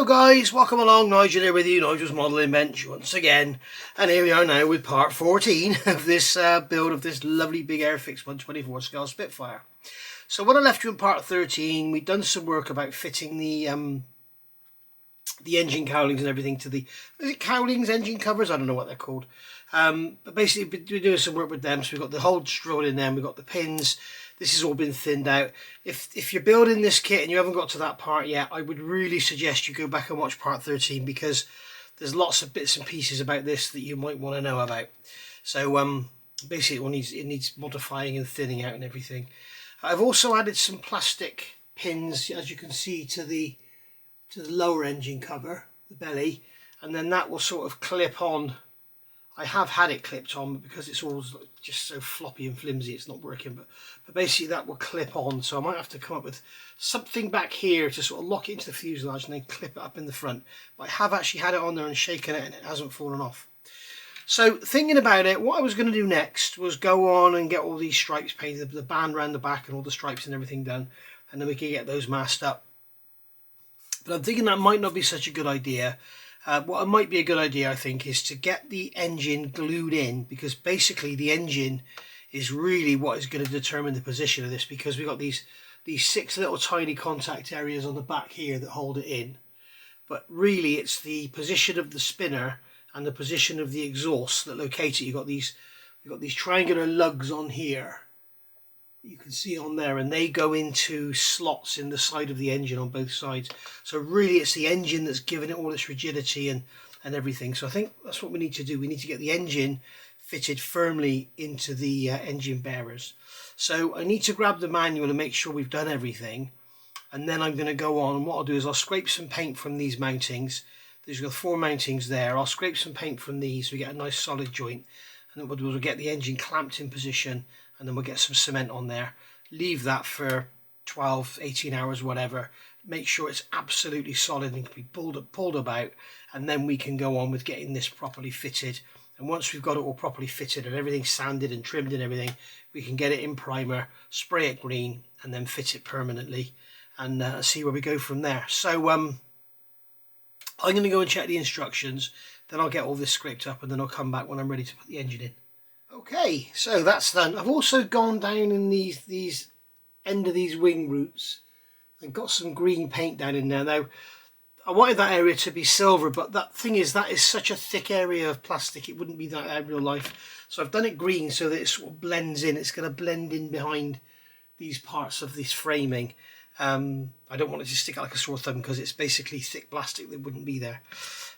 Hello guys, welcome along. Nigel here with you, Nigel's Modelling Bench once again, and here we are now with part 14 of this build of this lovely big Airfix 1/24 scale Spitfire. So when I left you in part 13, we'd done some work about fitting the engine cowlings and everything to the, is it cowlings, engine covers? I don't know what they're called. But basically we're doing some work with them, so we've got the holes drilled in them, we've got the pins. This has all been thinned out. If you're building this kit and you haven't got to that part yet, I would really suggest you go back and watch part 13, because there's lots of bits and pieces about this that you might want to know about. So basically it needs modifying and thinning out and everything. I've also added some plastic pins, as you can see, to the lower engine cover, the belly, and then that will sort of clip on. I have had it clipped on, but because it's all just so floppy and flimsy, it's not working. But basically that will clip on, so I might have to come up with something back here to sort of lock it into the fuselage and then clip it up in the front. But I have actually had it on there and shaken it, and it hasn't fallen off. So thinking about it, what I was going to do next was go on and get all these stripes painted, the band around the back and all the stripes and everything done, and then we can get those masked up. But I'm thinking that might not be such a good idea. What might be a good idea, I think, is to get the engine glued in, because basically the engine is really what is going to determine the position of this, because we've got these 6 little tiny contact areas on the back here that hold it in. But really it's the position of the spinner and the position of the exhaust that locate it. You've got these triangular lugs on here, you can see on there, and they go into slots in the side of the engine on both sides. So really it's the engine that's giving it all its rigidity and everything. So I think that's what we need to do. We need to get the engine fitted firmly into the engine bearers. So I need to grab the manual and make sure we've done everything, and then I'm going to go on, and what I'll do is I'll scrape some paint from these mountings. There's got 4 mountings there. I'll scrape some paint from these so we get a nice solid joint, and then what we'll do is we'll get the engine clamped in position, and then we'll get some cement on there, leave that for 12, 18 hours, whatever, make sure it's absolutely solid and can be pulled about, and then we can go on with getting this properly fitted. And once we've got it all properly fitted and everything sanded and trimmed and everything, we can get it in primer, spray it green, and then fit it permanently, and see where we go from there. So I'm going to go and check the instructions, then I'll get all this scraped up, and then I'll come back when I'm ready to put the engine in. Okay, so that's done. I've also gone down in these end of these wing roots and got some green paint down in there. Now, I wanted that area to be silver, but that thing is, that is such a thick area of plastic, it wouldn't be that in real life. So I've done it green so that it sort of blends in. It's going to blend in behind these parts of this framing. I don't want it to stick out like a sore thumb, because it's basically thick plastic that wouldn't be there.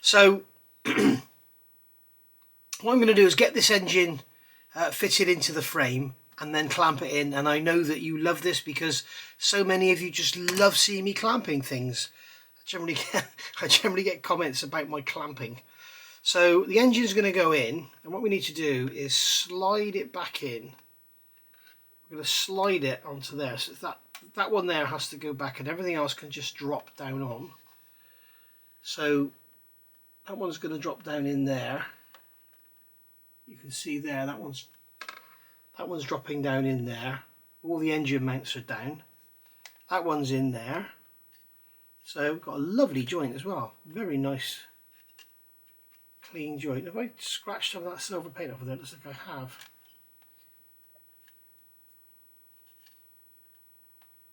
So what I'm going to do is get this engine fitted into the frame and then clamp it in. And I know that you love this, because so many of you just love seeing me clamping things. I generally get comments about my clamping. So the engine's going to go in, and what we need to do is slide it back in. We're going to slide it onto there, so that one there has to go back, and everything else can just drop down on. So that one's going to drop down in there. You can see there, that one's dropping down in there. All the engine mounts are down. That one's in there. So we've got a lovely joint as well. Very nice, clean joint. Have I scratched some of that silver paint off of there? It looks like I have.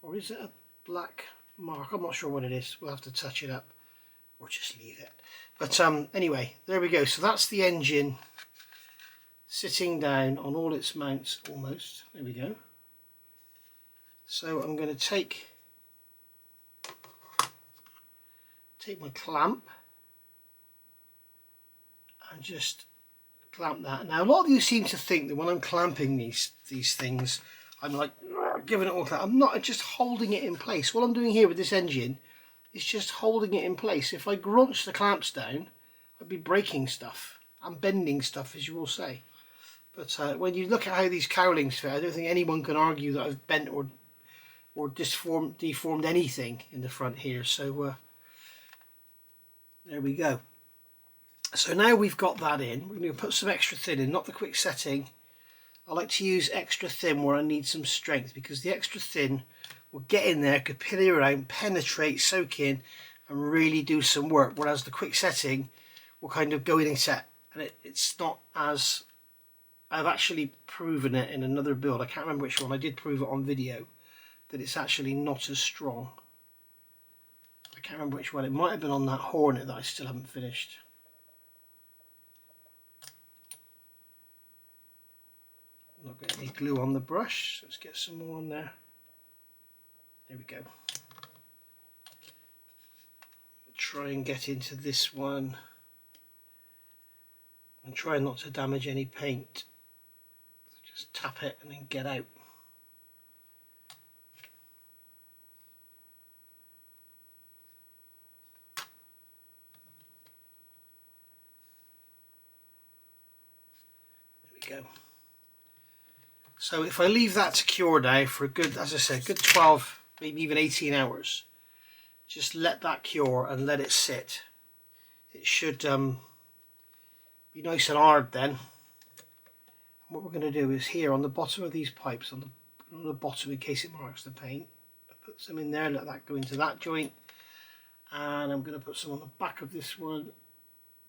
Or is it a black mark? I'm not sure what it is. We'll have to touch it up, or just leave it. But anyway, there we go. So that's the engine sitting down on all its mounts almost. There we go. So I'm going to take my clamp and just clamp that. Now a lot of you seem to think that when I'm clamping these things, I'm like giving it all clamp. I'm not, I'm just holding it in place. What I'm doing here with this engine is just holding it in place. If I grunch the clamps down, I'd be breaking stuff and bending stuff, as you will say. But when you look at how these cowlings fit, I don't think anyone can argue that I've bent or deformed anything in the front here. So there we go. So now we've got that in, we're going to put some extra thin in, not the quick setting. I like to use extra thin where I need some strength, because the extra thin will get in there, capillary around, penetrate, soak in, and really do some work, whereas the quick setting will kind of go in and set, and it's not as, I've actually proven it in another build, I can't remember which one, I did prove it on video, that it's actually not as strong. I can't remember which one, it might have been on that Hornet that I still haven't finished. I'm not getting any glue on the brush, so let's get some more on there. There we go. Try and get into this one and try not to damage any paint. Just tap it and then get out. There we go. So if I leave that to cure now for a good, as I said, good 12, maybe even 18 hours, just let that cure and let it sit. It should be nice and hard then. And what we're going to do is here on the bottom of these pipes, on the bottom in case it marks the paint, I put some in there, let that go into that joint, and I'm going to put some on the back of this one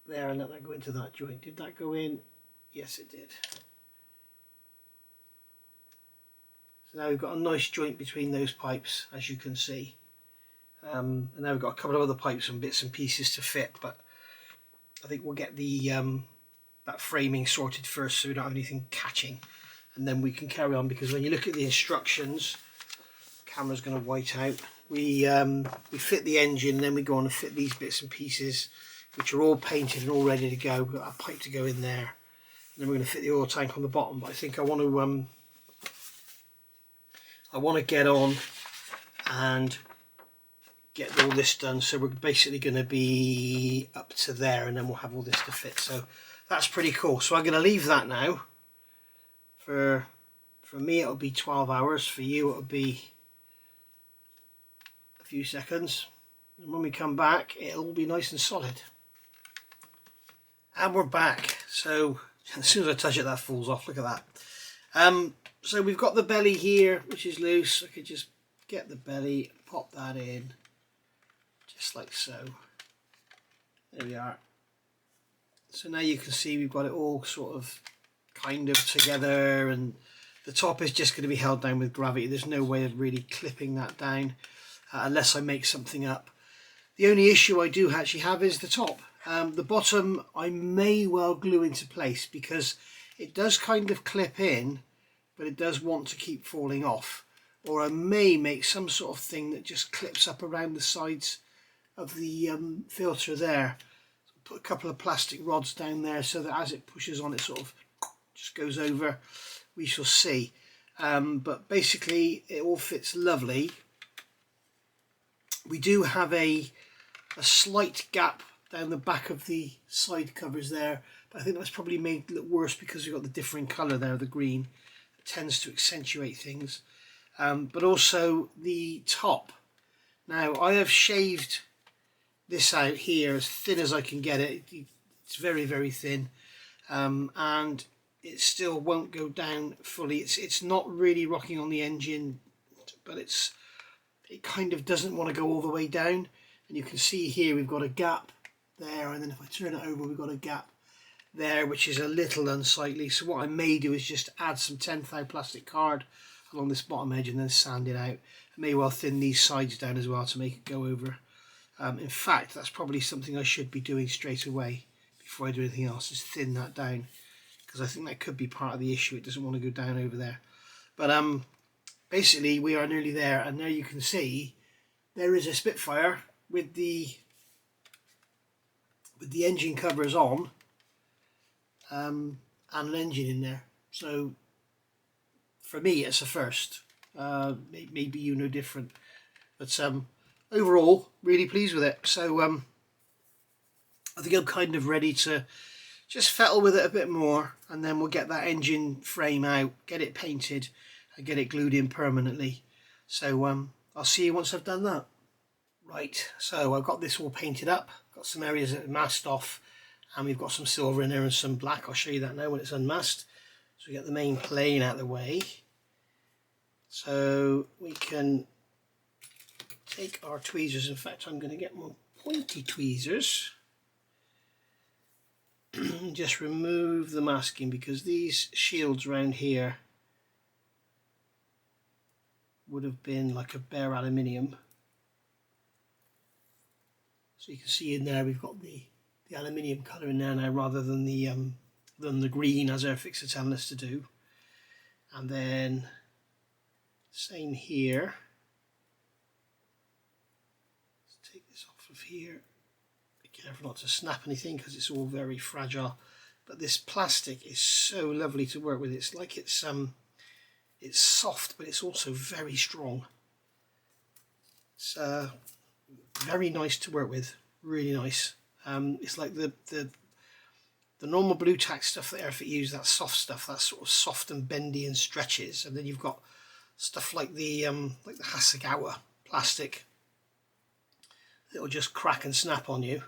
there and let that go into that joint. Did that go in? Yes, it did. So now we've got a nice joint between those pipes, as you can see. And now we've got a couple of other pipes and bits and pieces to fit, but I think we'll get the that framing sorted first so we don't have anything catching, and then we can carry on, because when you look at the instructions, the camera's going to white out, we fit the engine and then we go on and fit these bits and pieces which are all painted and all ready to go. We've got a pipe to go in there, and then we're going to fit the oil tank on the bottom. But I think I want to get on and get all this done, so we're basically going to be up to there and then we'll have all this to fit. So that's pretty cool. So I'm going to leave that now. For me it'll be 12 hours, for you it'll be a few seconds, and when we come back it'll all be nice and solid. And we're back. So as soon as I touch it, that falls off. Look at that. So we've got the belly here, which is loose. I could just get the belly, pop that in just like so. There we are. So now you can see we've got it all sort of kind of together, and the top is just going to be held down with gravity. There's no way of really clipping that down unless I make something up. The only issue I do actually have is the top. The bottom I may well glue into place, because it does kind of clip in, but it does want to keep falling off. Or I may make some sort of thing that just clips up around the sides of the filter there. So put a couple of plastic rods down there so that as it pushes on, it sort of just goes over. We shall see. But basically it all fits lovely. We do have a slight gap down the back of the side covers there, but I think that's probably made it look worse because we've got the different colour there, the green. It tends to accentuate things. But also the top. Now I have shaved this out here as thin as I can get it. It's very, very thin, and it still won't go down fully. It's not really rocking on the engine, but it kind of doesn't want to go all the way down. And you can see here we've got a gap there, and then if I turn it over, we've got a gap there, which is a little unsightly. So what I may do is just add some 10 thou plastic card along this bottom edge and then sand it out. I may well thin these sides down as well to make it go over. In fact, that's probably something I should be doing straight away before I do anything else, is thin that down, because I think that could be part of the issue. It doesn't want to go down over there. But basically we are nearly there, and there you can see there is a Spitfire with the engine covers on, and an engine in there. So for me it's a first. Maybe you know different, but overall really pleased with it. So I think I'm kind of ready to just fettle with it a bit more, and then we'll get that engine frame out, get it painted and get it glued in permanently. So I'll see you once I've done that. Right, so I've got this all painted up, got some areas that are masked off, and we've got some silver in there and some black. I'll show you that now when it's unmasked. So we get the main plane out of the way, so we can take our tweezers. In fact, I'm going to get one pointy tweezers and just remove the masking, because these shields around here would have been like a bare aluminium. So you can see in there we've got the aluminium colour in there now, rather than the green as Airfix are telling us to do. And then same here. Let's take this off of here. Be careful not to snap anything because it's all very fragile. But this plastic is so lovely to work with. It's like it's soft, but it's also very strong. It's very nice to work with, really nice. It's like the normal blue tack stuff that Airfix use, that soft stuff, that's sort of soft and bendy and stretches, and then you've got stuff like the Hasegawa plastic that'll just crack and snap on you.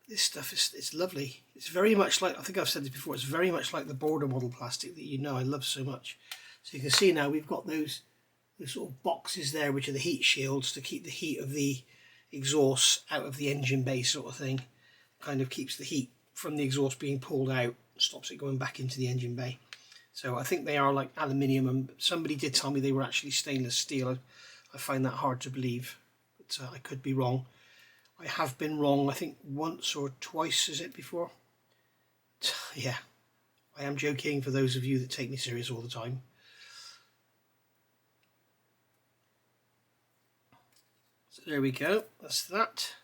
This stuff it's lovely. It's very much like, I think I've said this before, it's very much like the border model plastic that you know I love so much. So you can see now we've got those sort of boxes there, which are the heat shields to keep the heat of the exhaust out of the engine bay, sort of thing. Kind of keeps the heat from the exhaust being pulled out, stops it going back into the engine bay. So I think they are like aluminium, and somebody did tell me they were actually stainless steel. I find that hard to believe, but I could be wrong. I have been wrong, I think once or twice, is it, before? Yeah, I am joking for those of you that take me serious all the time. So there we go, that's that.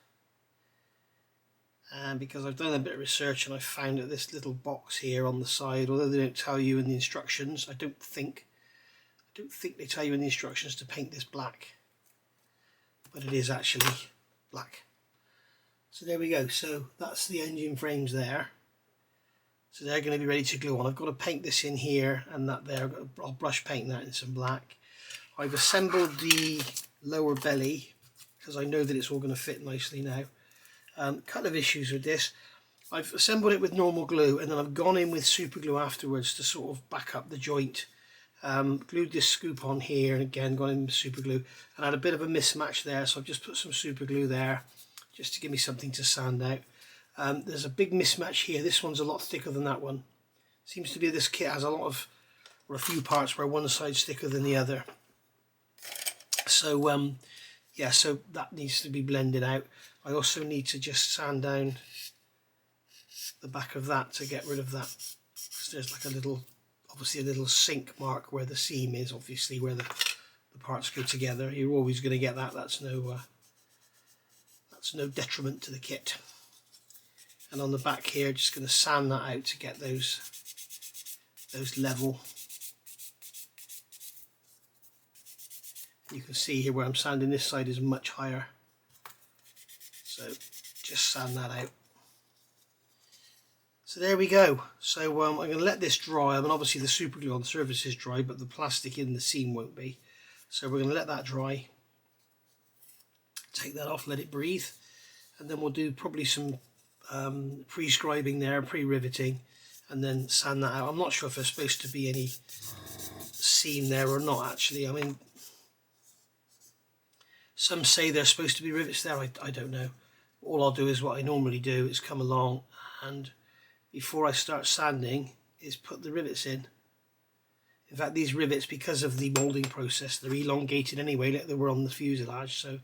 And because I've done a bit of research and I found that this little box here on the side, although they don't tell you in the instructions, I don't think they tell you in the instructions to paint this black, but it is actually black. So there we go. So that's the engine frames there. So they're going to be ready to glue on. I've got to paint this in here and that there. I'll brush paint that in some black. I've assembled the lower belly because I know that it's all going to fit nicely now. Couple of issues with this. I've assembled it with normal glue, and then I've gone in with super glue afterwards to sort of back up the joint. Glued this scoop on here, and again gone in with super glue, and had a bit of a mismatch there, so I've just put some super glue there just to give me something to sand out. There's a big mismatch here. This one's a lot thicker than that one. Seems to be this kit has a lot of, or a few parts where one side's thicker than the other. So yeah, so that needs to be blended out. I also need to just sand down the back of that to get rid of that. So there's like a little, obviously a little sink mark where the seam is, obviously where the parts go together. You're always going to get that. That's no detriment to the kit. And on the back here, just going to sand that out to get those level. You can see here where I'm sanding this side is much higher. So just sand that out. So there we go. So I'm going to let this dry. I mean, obviously the super glue on the surface is dry, but the plastic in the seam won't be. So we're going to let that dry. Take that off, let it breathe, and then we'll do probably some pre-scribing there, pre-riveting, and then sand that out. I'm not sure if there's supposed to be any seam there or not, actually. I mean, some say there's supposed to be rivets there. I don't know. All I'll do is what I normally do is come along, and before I start sanding is put the rivets in. In fact, these rivets, because of the moulding process, they're elongated anyway, like they were on the fuselage, so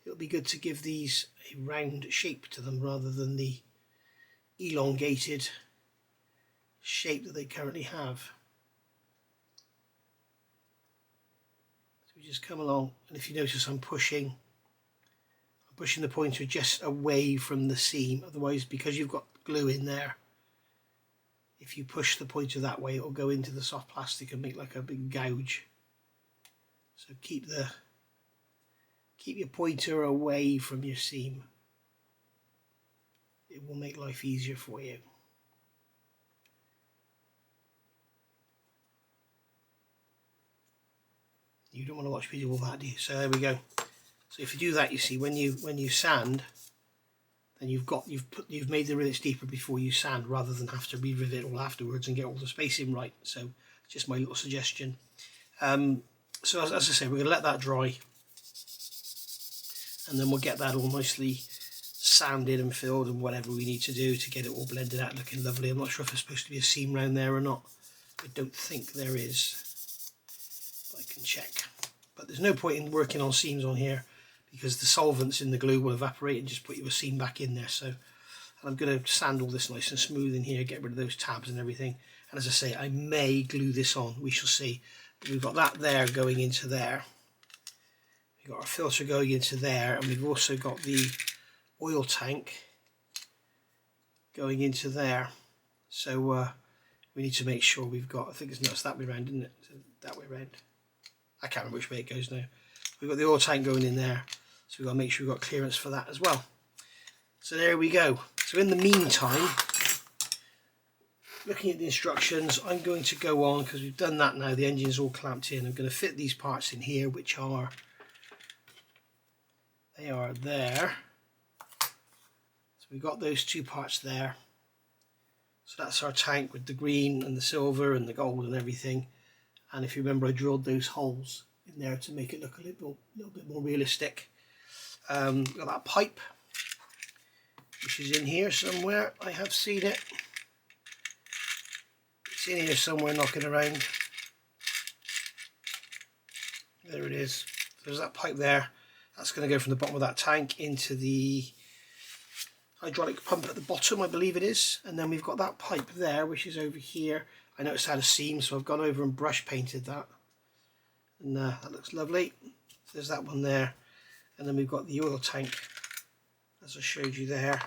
it'll be good to give these a round shape to them rather than the elongated shape that they currently have. So we just come along, and if you notice I'm pushing the pointer just away from the seam. Otherwise, because you've got glue in there, if you push the pointer that way, it'll go into the soft plastic and make like a big gouge. So keep your pointer away from your seam. It will make life easier for you. You don't want to watch video of that, do you? So there we go. So if you do that, you see, when you sand, then you've made the rivets deeper before you sand, rather than have to re-rivet all afterwards and get all the spacing right. So just my little suggestion. So as I say, we're going to let that dry, and then we'll get that all nicely sanded and filled and whatever we need to do to get it all blended out looking lovely. I'm not sure if there's supposed to be a seam around there or not. I don't think there is, but I can check. But there's no point in working on seams on here because the solvents in the glue will evaporate and just put you a seam back in there. So I'm going to sand all this nice and smooth in here, get rid of those tabs and everything. And as I say, I may glue this on, we shall see. But we've got that there going into there. We've got our filter going into there, and we've also got the oil tank going into there. So we need to make sure we've got, I think it's that way around, isn't it? That way around. I can't remember which way it goes now. We've got the oil tank going in there, so we've got to make sure we've got clearance for that as well. So there we go. So in the meantime, looking at the instructions, I'm going to go on, because we've done that now, the engine's all clamped in. I'm going to fit these parts in here, which are, they are there. So we've got those two parts there. So that's our tank with the green and the silver and the gold and everything. And if you remember, I drilled those holes in there to make it look a little bit more realistic. We've got that pipe, which is in here somewhere. I have seen it. It's in here somewhere knocking around. There it is. There's that pipe there. That's going to go from the bottom of that tank into the hydraulic pump at the bottom, I believe it is. And then we've got that pipe there, which is over here. I noticed it had a seam, so I've gone over and brush painted that. And that looks lovely. So there's that one there. And then we've got the oil tank, as I showed you there.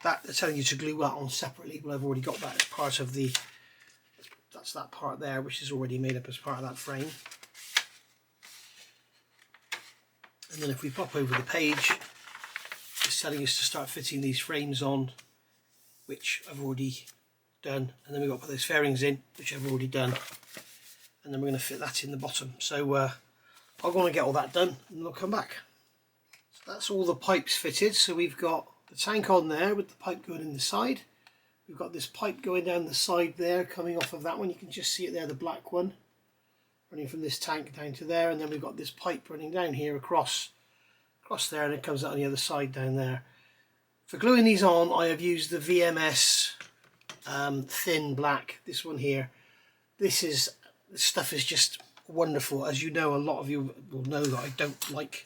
That, they're telling you to glue that on separately. Well, I've already got that as part of the, that's that part there, which is already made up as part of that frame. And then if we pop over the page, it's telling us to start fitting these frames on, which I've already done. And then we've got to put those fairings in, which I've already done. And then we're going to fit that in the bottom. So I'll go and get all that done and I'll come back. So that's all the pipes fitted. So we've got the tank on there with the pipe going in the side. We've got this pipe going down the side there, coming off of that one. You can just see it there, the black one, running from this tank down to there. And then we've got this pipe running down here across there, and it comes out on the other side down there. For gluing these on, I have used the VMS thin black, this one here. This stuff is just wonderful. As you know, a lot of you will know that I don't like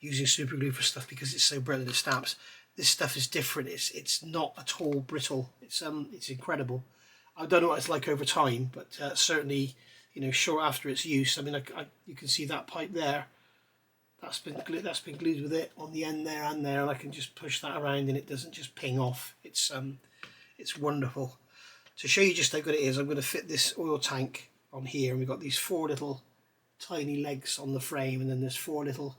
using super glue for stuff because it's so brittle it snaps. This stuff is different. It's not at all brittle. It's incredible. I don't know what it's like over time, but certainly, you know, short after its use. I mean, you can see that pipe there. That's been glued with it on the end there and there, and I can just push that around and it doesn't just ping off. It's wonderful. To show you just how good it is, I'm going to fit this oil tank on here, and we've got these 4 little tiny legs on the frame, and then there's 4 little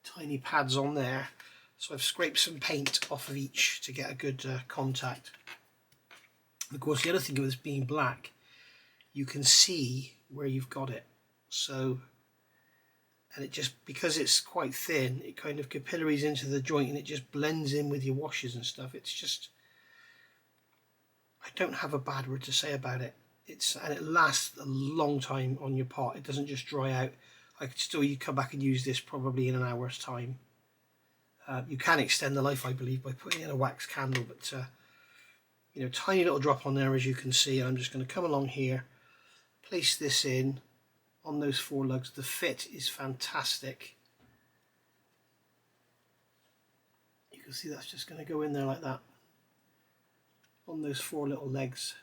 tiny pads on there. So I've scraped some paint off of each to get a good contact. And of course, the other thing with this being black, you can see where you've got it. So, and it just, because it's quite thin, it kind of capillaries into the joint and it just blends in with your washes and stuff. It's just, I don't have a bad word to say about it. And it lasts a long time on your pot. It doesn't just dry out. You come back and use this probably in an hour's time. You can extend the life, I believe, by putting in a wax candle, but you know, tiny little drop on there, as you can see. I'm just going to come along here, place this in on those 4 lugs. The fit is fantastic. You can see that's just going to go in there like that on those 4 little legs.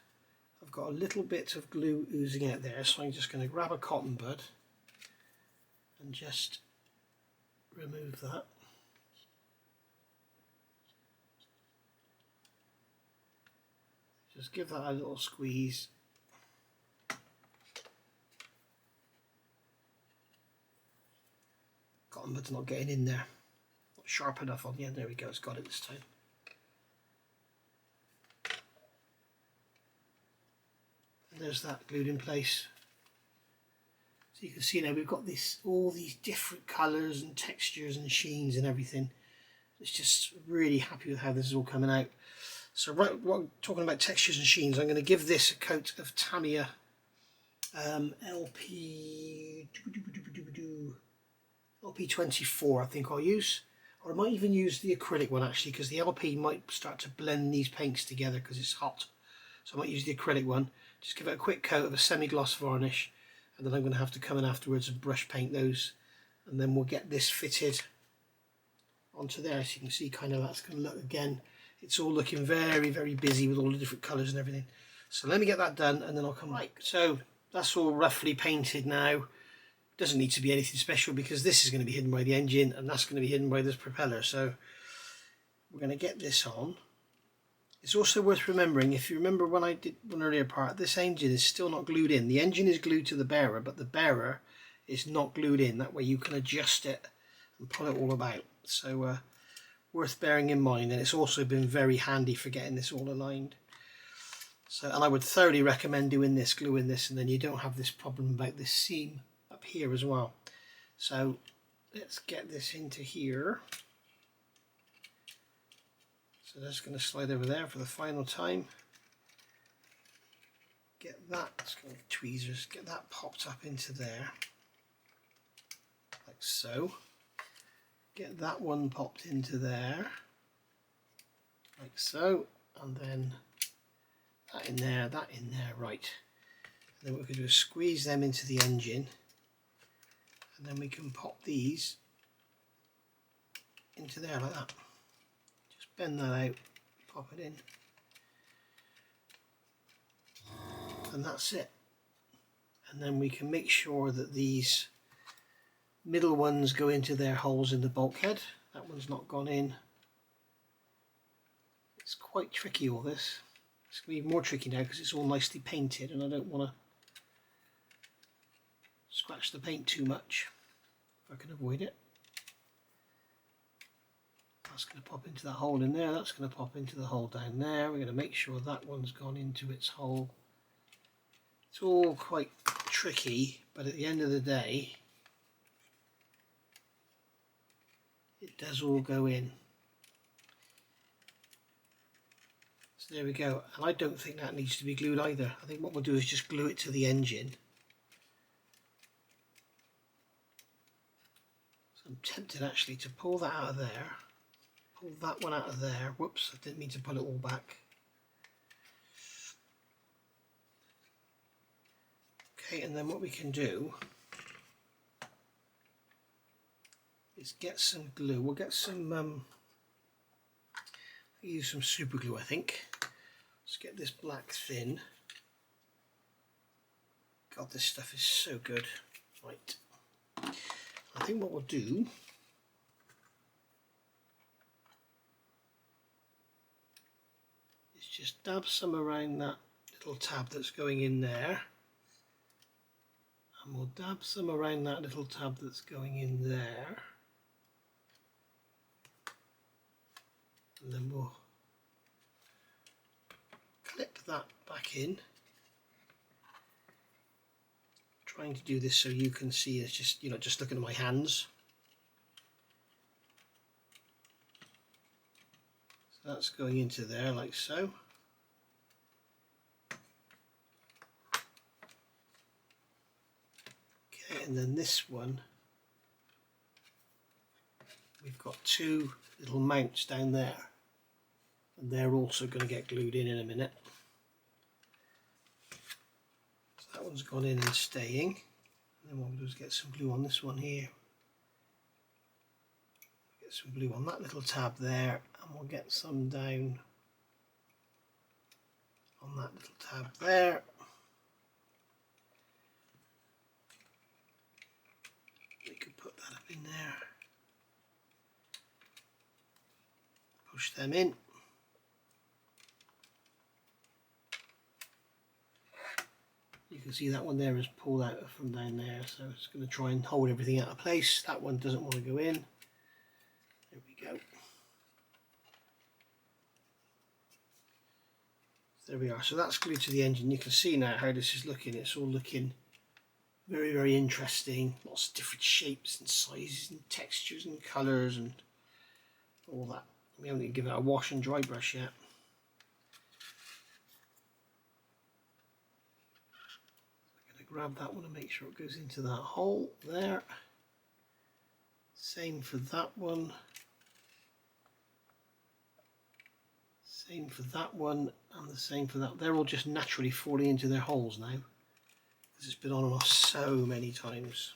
I've got a little bit of glue oozing out there, so I'm just going to grab a cotton bud and just remove that. Just give that a little squeeze. Cotton bud's not getting in there. Not sharp enough on the end. There we go, it's got it this time. And there's that glued in place. So you can see now we've got all these different colours and textures and sheens and everything. It's just really happy with how this is all coming out. So right, what I'm talking about textures and sheens, I'm going to give this a coat of Tamiya LP24, I think I'll use. Or I might even use the acrylic one actually, because the LP might start to blend these paints together because it's hot. So I might use the acrylic one, just give it a quick coat of a semi-gloss varnish, and then I'm going to have to come in afterwards and brush paint those, and then we'll get this fitted onto there. So you can see kind of that's going to look, again, it's all looking very, very busy with all the different colours and everything. So let me get that done and then I'll come back. So that's all roughly painted now. Doesn't need to be anything special because this is going to be hidden by the engine and that's going to be hidden by this propeller. So we're going to get this on. It's also worth remembering, if you remember when I did one earlier part, this engine is still not glued in. The engine is glued to the bearer, but the bearer is not glued in. That way you can adjust it and pull it all about. So worth bearing in mind, and it's also been very handy for getting this all aligned. So, and I would thoroughly recommend doing this, gluing this, and then you don't have this problem about this seam up here as well. So let's get this into here. So that's going to slide over there for the final time. Get that, let's go with tweezers, get that popped up into there, like so. Get that one popped into there, like so, and then that in there, right. And then what we can do is squeeze them into the engine, and then we can pop these into there like that. Just bend that out, pop it in, and that's it. And then we can make sure that these middle ones go into their holes in the bulkhead. That one's not gone in. It's quite tricky, all this. It's going to be more tricky now because it's all nicely painted and I don't want to scratch the paint too much if I can avoid it. That's going to pop into that hole in there, that's going to pop into the hole down there. We're going to make sure that one's gone into its hole. It's all quite tricky, but at the end of the day it does all go in. So there we go, and I don't think that needs to be glued either. I think what we'll do is just glue it to the engine. So I'm tempted actually to pull that out of there, pull that one out of there. Whoops, I didn't mean to pull it all back. Okay, and then what we can do is get some glue. We'll get some, I'll use some super glue I think. Let's get this black thin. God, this stuff is so good. Right, I think what we'll do is just dab some around that little tab that's going in there. And we'll dab some around that little tab that's going in there. And then we'll clip that back in. Trying to do this so you can see it's just, you know, just looking at my hands. So that's going into there like so. Okay, and then this one, we've got two little mounts down there. And they're also going to get glued in a minute. So that one's gone in and staying. And then what we'll do is get some glue on this one here. Get some glue on that little tab there, and we'll get some down on that little tab there. We could put that up in there. Push them in. You can see that one there is pulled out from down there, so it's going to try and hold everything out of place. That one doesn't want to go in. There we go. There we are. So that's glued to the engine. You can see now how this is looking. It's all looking very, very interesting. Lots of different shapes and sizes and textures and colours and all that. We haven't even given it a wash and dry brush yet. Grab that one and make sure it goes into that hole there. Same for that one. Same for that one, and the same for that. They're all just naturally falling into their holes now, because it's been on and off so many times.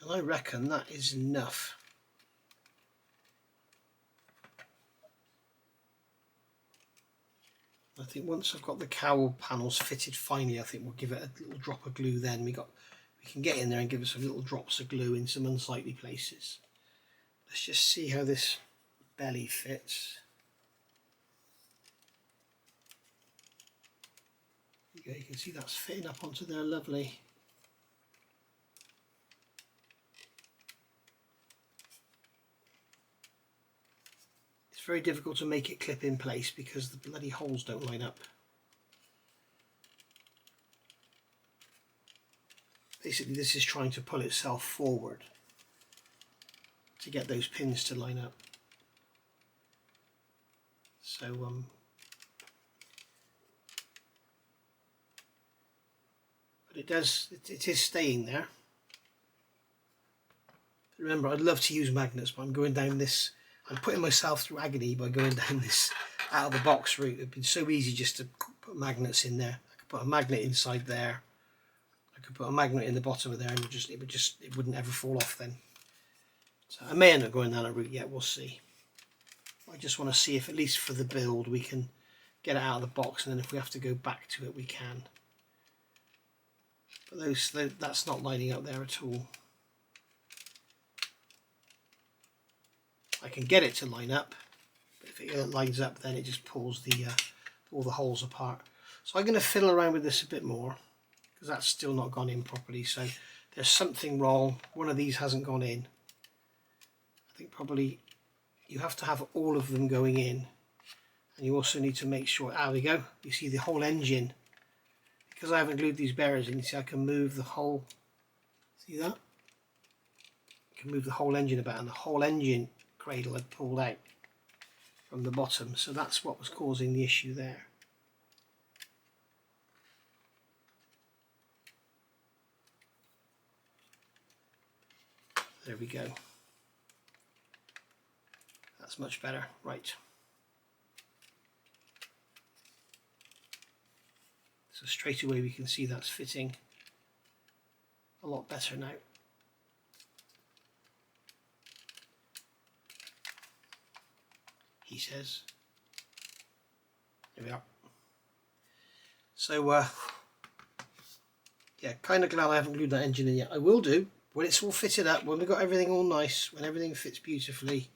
And I reckon that is enough. I think once I've got the cowl panels fitted finally, I think we'll give it a little drop of glue then. We can get in there and give it some little drops of glue in some unsightly places. Let's just see how this belly fits. There you go, you can see that's fitting up onto there, lovely. It's very difficult to make it clip in place because the bloody holes don't line up. Basically this is trying to pull itself forward to get those pins to line up. So but it is staying there. Remember, I'd love to use magnets, but I'm putting myself through agony by going down this out of the box route. It'd been so easy just to put magnets in there. I could put a magnet inside there. I could put a magnet in the bottom of there, and it wouldn't ever fall off then. So I may end up going down that route yet. We'll see. I just want to see if, at least for the build, we can get it out of the box, and then if we have to go back to it, we can. But that's not lining up there at all. I can get it to line up, but if it lines up, then it just pulls all the holes apart. So I'm going to fiddle around with this a bit more, because that's still not gone in properly. So there's something wrong. One of these hasn't gone in. I think probably you have to have all of them going in, and you also need to make sure, there we go, you see the whole engine, because I haven't glued these bearings in, you see I can move the whole, see that? I can move the whole engine about, and the whole engine cradle had pulled out from the bottom, so that's what was causing the issue there. There we go. That's much better. Right. So straight away we can see that's fitting a lot better now. He says. There we are. So yeah, kind of glad I haven't glued that engine in yet. I will do when it's all fitted up, when we've got everything all nice, when everything fits beautifully,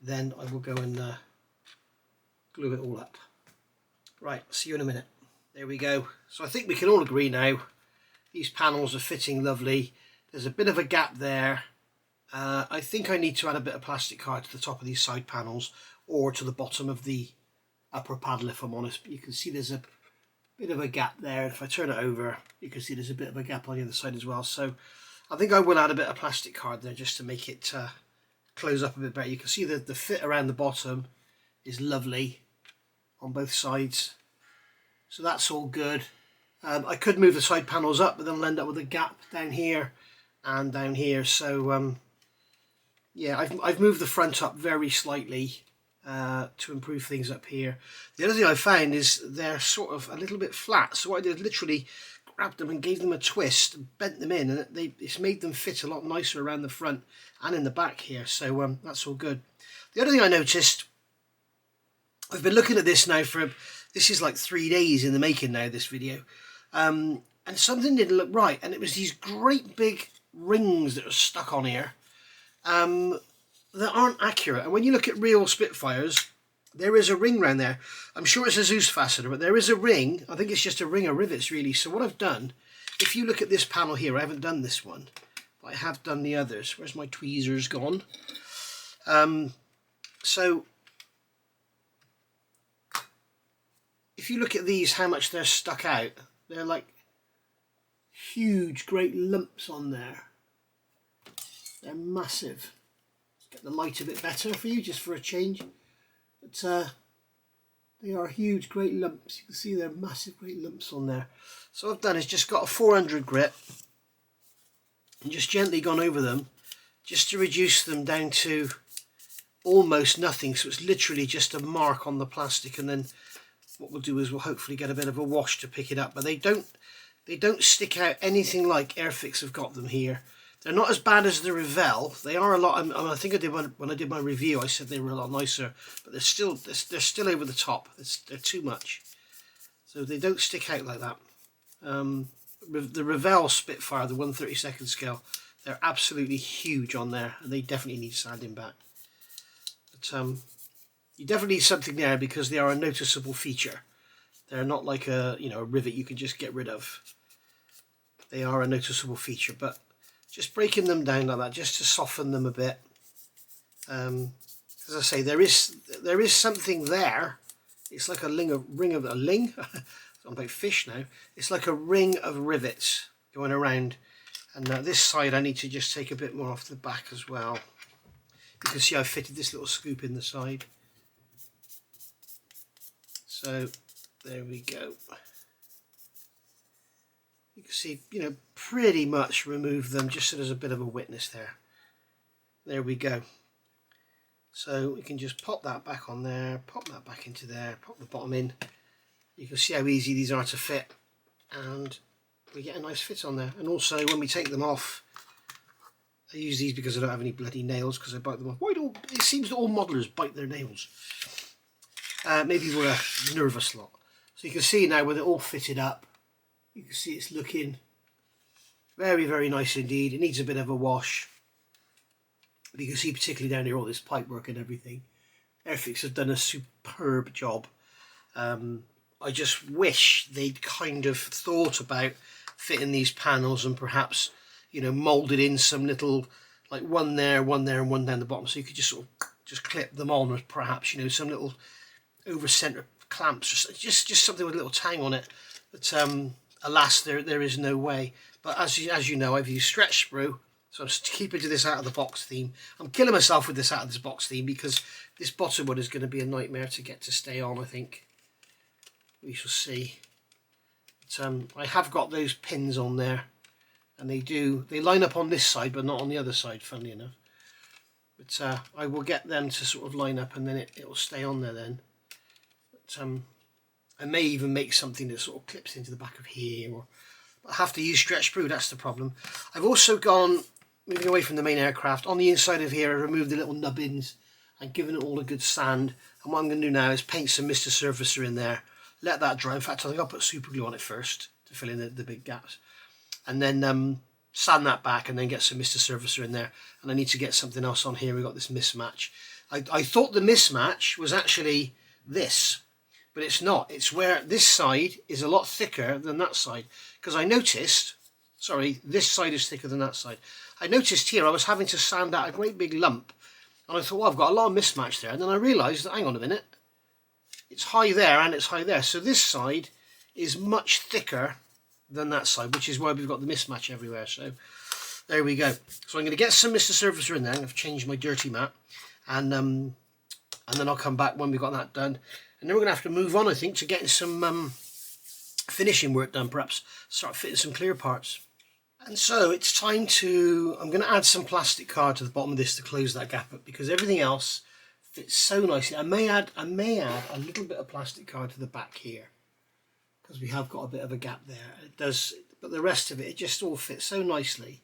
then I will go and glue it all up. Right, see you in a minute. There we go. So I think we can all agree now, these panels are fitting lovely. There's a bit of a gap there. I think I need to add a bit of plastic card to the top of these side panels, or to the bottom of the upper paddle if I'm honest. But you can see there's a bit of a gap there. If I turn it over, you can see there's a bit of a gap on the other side as well. So I think I will add a bit of plastic card there just to make it close up a bit better. You can see that the fit around the bottom is lovely on both sides. So that's all good. I could move the side panels up, but then I'll end up with a gap down here and down here. So yeah, I've moved the front up very slightly to improve things up here. The other thing I found is they're sort of a little bit flat. So what I did, literally grabbed them and gave them a twist, and bent them in, and it's made them fit a lot nicer around the front and in the back here. So that's all good. The other thing I noticed, I've been looking at this now this is like 3 days in the making now, this video, and something didn't look right, and it was these great big rings that are stuck on here that aren't accurate. And when you look at real Spitfires, there is a ring around there. I'm sure it's a Zeus fastener, but there is a ring. I think it's just a ring of rivets really. So what I've done, if you look at this panel here, I haven't done this one, but I have done the others. Where's my tweezers gone? So if you look at these, how much they're stuck out, they're like huge, great lumps on there. They're massive. Let's get the light a bit better for you, just for a change. But they are huge, great lumps. You can see they're massive, great lumps on there. So what I've done is just got a 400 grit and just gently gone over them, just to reduce them down to almost nothing, so it's literally just a mark on the plastic, and then what we'll do is we'll hopefully get a bit of a wash to pick it up. But they don't stick out anything like Airfix have got them here. They're not as bad as the Revell. They are a lot. I think I did when I did my review, I said they were a lot nicer, but they're still over the top. They're too much, so they don't stick out like that. The Revell Spitfire, the 1/32 scale, they're absolutely huge on there, and they definitely need sanding back. But you definitely need something there because they are a noticeable feature. They're not like a rivet you can just get rid of. They are a noticeable feature, but just breaking them down like that just to soften them a bit. As I say, there is something there. It's like ring of I'm like fish now. It's like a ring of rivets going around, and this side I need to just take a bit more off the back as well. You can see I fitted this little scoop in the side. So there we go. You can see, pretty much remove them just so there's a bit of a witness there. There we go. So we can just pop that back on there, pop that back into there, pop the bottom in. You can see how easy these are to fit, and we get a nice fit on there. And also when we take them off, I use these because I don't have any bloody nails because I bite them off. It seems that all modelers bite their nails. Maybe we're a nervous lot. So you can see now with it all fitted up, you can see it's looking very, very nice indeed. It needs a bit of a wash. But you can see particularly down here all this pipe work and everything. Airfix have done a superb job. I just wish they'd kind of thought about fitting these panels and perhaps, moulded in some little, like one there and one down the bottom, so you could just sort of just clip them on, or perhaps, some little over centre clamps, or just something with a little tang on it. But alas, there is no way. But as you know, I've used stretch sprue, so I'm keeping to this out of the box theme. I'm killing myself with this out of this box theme because this bottom one is going to be a nightmare to get to stay on, I think. We shall see. But, I have got those pins on there, and they line up on this side but not on the other side, funnily enough. But I will get them to sort of line up, and then it will stay on there then. But I may even make something that sort of clips into the back of here, or I have to use stretch sprue, that's the problem. I've also gone, moving away from the main aircraft, on the inside of here I removed the little nubbins and given it all a good sand, and what I'm going to do now is paint some Mr. Surfacer in there, let that dry. In fact, I think I'll put super glue on it first to fill in the big gaps, and then sand that back and then get some Mr. Surfacer in there. And I need to get something else on here. We've got this mismatch. I thought the mismatch was actually this, but it's not. It's where this side is a lot thicker than that side, because I noticed, sorry, this side is thicker than that side. I noticed here I was having to sand out a great big lump, and I thought, well, I've got a lot of mismatch there, and then I realised that, hang on a minute, it's high there and it's high there, so this side is much thicker than that side, which is why we've got the mismatch everywhere. So there we go. So I'm going to get some Mr. Surfacer in there. I'm going to change my dirty mat, and then I'll come back when we've got that done, and then we're going to have to move on, I think, to getting some finishing work done, perhaps start fitting some clear parts. And so it's time to, I'm going to add some plastic card to the bottom of this to close that gap up, because everything else fits so nicely. I may add a little bit of plastic card to the back here, because we have got a bit of a gap there. It does, but the rest of it just all fits so nicely.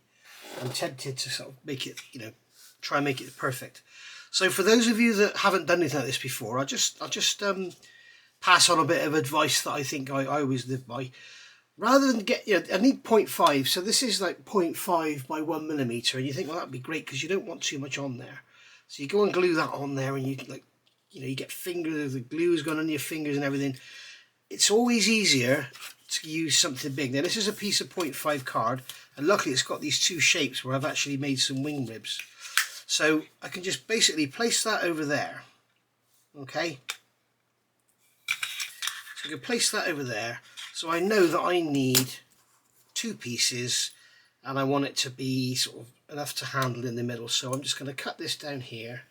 I'm tempted to sort of make it, try and make it perfect. So for those of you that haven't done anything like this before, I'll just pass on a bit of advice that I think I always live by. Rather than get, I need 0.5, so this is like 0.5 by 1mm, and you think, well, that'd be great because you don't want too much on there. So you go and glue that on there, and you get fingers, the glue's gone on your fingers and everything. It's always easier to use something big. Now this is a piece of 0.5 card, and luckily it's got these two shapes where I've actually made some wing ribs. So I can just basically place that over there. Okay. So I can place that over there. So I know that I need two pieces, and I want it to be sort of enough to handle in the middle. So I'm just going to cut this down here.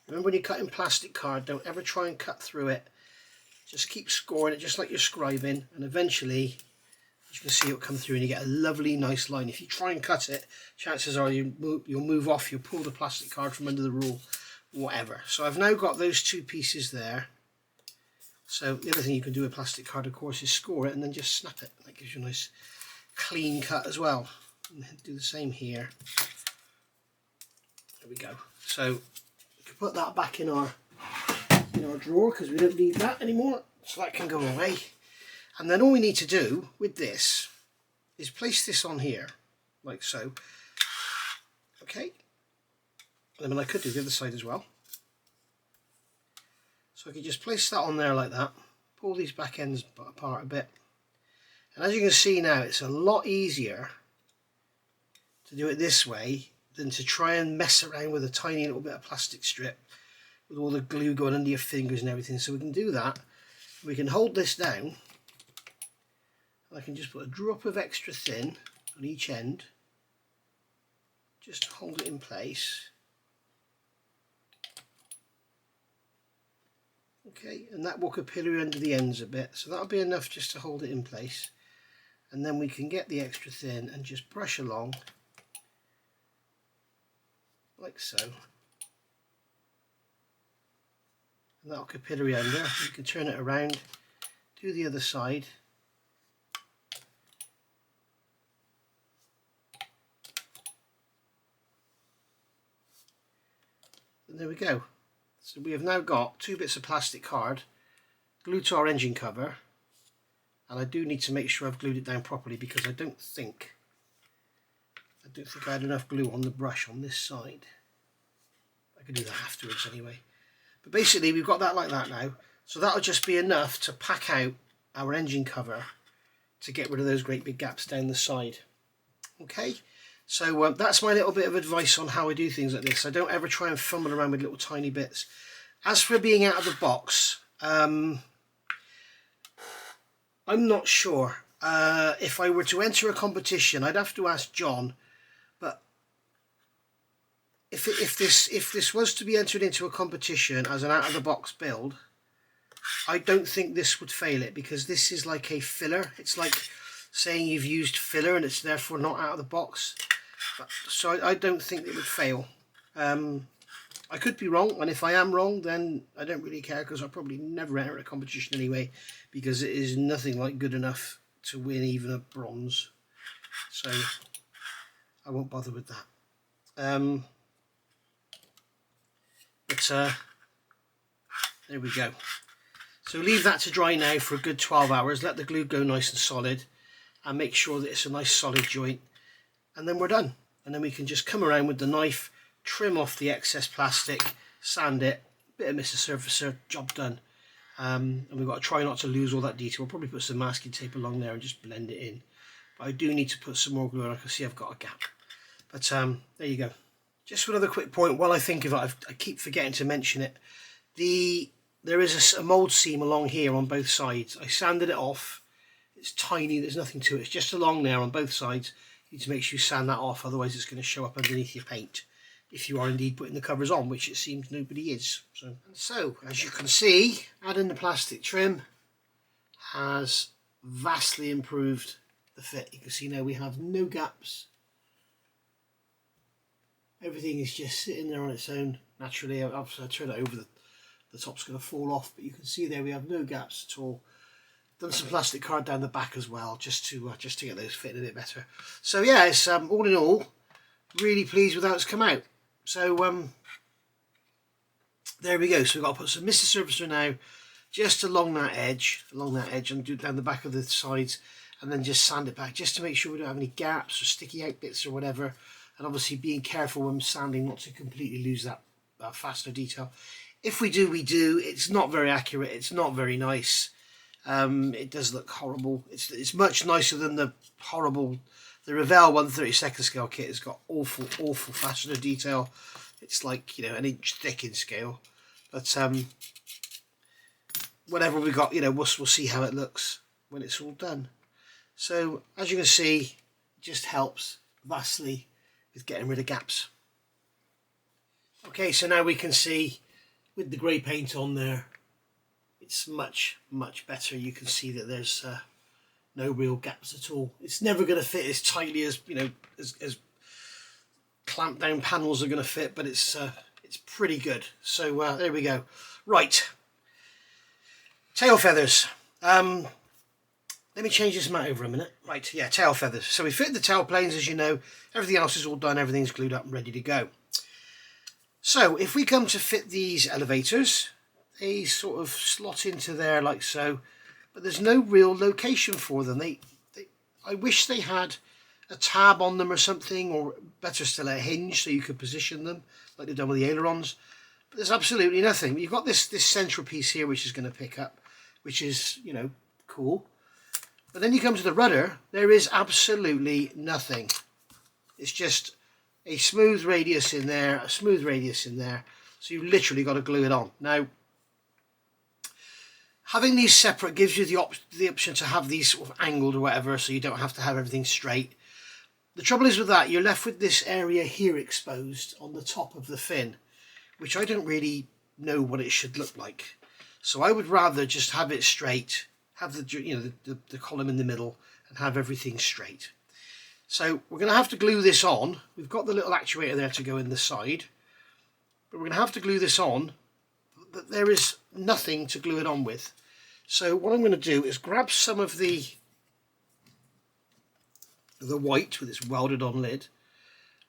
Remember, when you're cutting plastic card, don't ever try and cut through it. Just keep scoring it just like you're scribing, and eventually, as you can see, it'll come through and you get a lovely nice line. If you try and cut it, chances are you'll move off, you'll pull the plastic card from under the rule. whatever. So I've now got those two pieces there. So the other thing you can do with plastic card, of course, is score it and then just snap it. That gives you a nice clean cut as well. And do the same here. There we go. So we can put that back in our drawer because we don't need that anymore. So that can go away. And then all we need to do with this is place this on here, like so. Okay. And then I could do the other side as well. So I could just place that on there like that, pull these back ends apart a bit. And as you can see now, it's a lot easier to do it this way than to try and mess around with a tiny little bit of plastic strip with all the glue going under your fingers and everything. So we can do that. We can hold this down. I can just put a drop of extra thin on each end. Just hold it in place. Okay, and that will capillary under the ends a bit, so that'll be enough just to hold it in place. And then we can get the extra thin and just brush along like so. And that'll capillary under. You can turn it around, do the other side. And there we go. So we have now got two bits of plastic card glued to our engine cover, and I do need to make sure I've glued it down properly because I don't think I had enough glue on the brush on this side. I can do that afterwards anyway. But basically we've got that like that now, so that'll just be enough to pack out our engine cover to get rid of those great big gaps down the side. Okay. So that's my little bit of advice on how I do things like this. I don't ever try and fumble around with little tiny bits. As for being out of the box, I'm not sure. If I were to enter a competition, I'd have to ask John. But if this was to be entered into a competition as an out of the box build, I don't think this would fail it, because this is like a filler. It's like saying you've used filler and it's therefore not out of the box. So I don't think it would fail. I could be wrong, and if I am wrong, then I don't really care, because I'll probably never enter a competition anyway, because it is nothing like good enough to win even a bronze. So I won't bother with that. There we go. So leave that to dry now for a good 12 hours. Let the glue go nice and solid, and make sure that it's a nice solid joint, and then we're done. And then we can just come around with the knife, trim off the excess plastic, sand it, bit of Mr. Surfacer, job done. And we've got to try not to lose all that detail. We'll probably put some masking tape along there and just blend it in. But I do need to put some more glue on. I can see I've got a gap. But there you go. Just another quick point while I think of it, I keep forgetting to mention it. There is a mould seam along here on both sides. I sanded it off. It's tiny, there's nothing to it. It's just along there on both sides. You need to make sure you sand that off, otherwise it's going to show up underneath your paint if you are indeed putting the covers on, which it seems nobody is. So as you can see, adding the plastic trim has vastly improved the fit. You can see now we have no gaps. Everything is just sitting there on its own naturally. Obviously I turn it over, the top's going to fall off, but you can see there we have no gaps at all. Done some plastic card down the back as well, just to get those fitting a bit better. So yeah, it's all in all, really pleased with how it's come out. So there we go. So we've got to put some Mr. Surfacer now, just along that edge, and do down the back of the sides, and then just sand it back, just to make sure we don't have any gaps or sticky out bits or whatever. And obviously being careful when sanding not to completely lose that fastener detail. If we do, we do. It's not very accurate. It's not very nice. It does look horrible. It's much nicer than the Revell 1/32 scale kit. Has got awful fastener detail. It's like, you know, an inch thick in scale. But whatever we got, you know, we'll see how it looks when it's all done. So as you can see, it just helps vastly with getting rid of gaps. Okay, so now we can see with the grey paint on there, it's much better. You can see that there's no real gaps at all. It's never going to fit as tightly as, you know, as clamped down panels are going to fit, but it's it's pretty good. So there we go. Right, tail feathers. Let me change this mat over a minute. Right, yeah, tail feathers. So we fit the tail planes, as you know. Everything else is all done. Everything's glued up and ready to go. So if we come to fit these elevators, they sort of slot into there like so, but there's no real location for them. I wish they had a tab on them or something, or better still a hinge so you could position them like they've done with the ailerons. But there's absolutely nothing. You've got this central piece here which is going to pick up, which is, you know, cool. But then you come to the rudder, there is absolutely nothing. It's just a smooth radius in there, a smooth radius in there. So you've literally got to glue it on. Now, having these separate gives you the option to have these sort of angled or whatever, so you don't have to have everything straight. The trouble is with that, you're left with this area here exposed on the top of the fin, which I don't really know what it should look like. So I would rather just have it straight, have the column in the middle, and have everything straight. So we're going to have to glue this on. We've got the little actuator there to go in the side, but we're going to have to glue this on, but there is nothing to glue it on with. So what I'm going to do is grab some of the white with its welded on lid.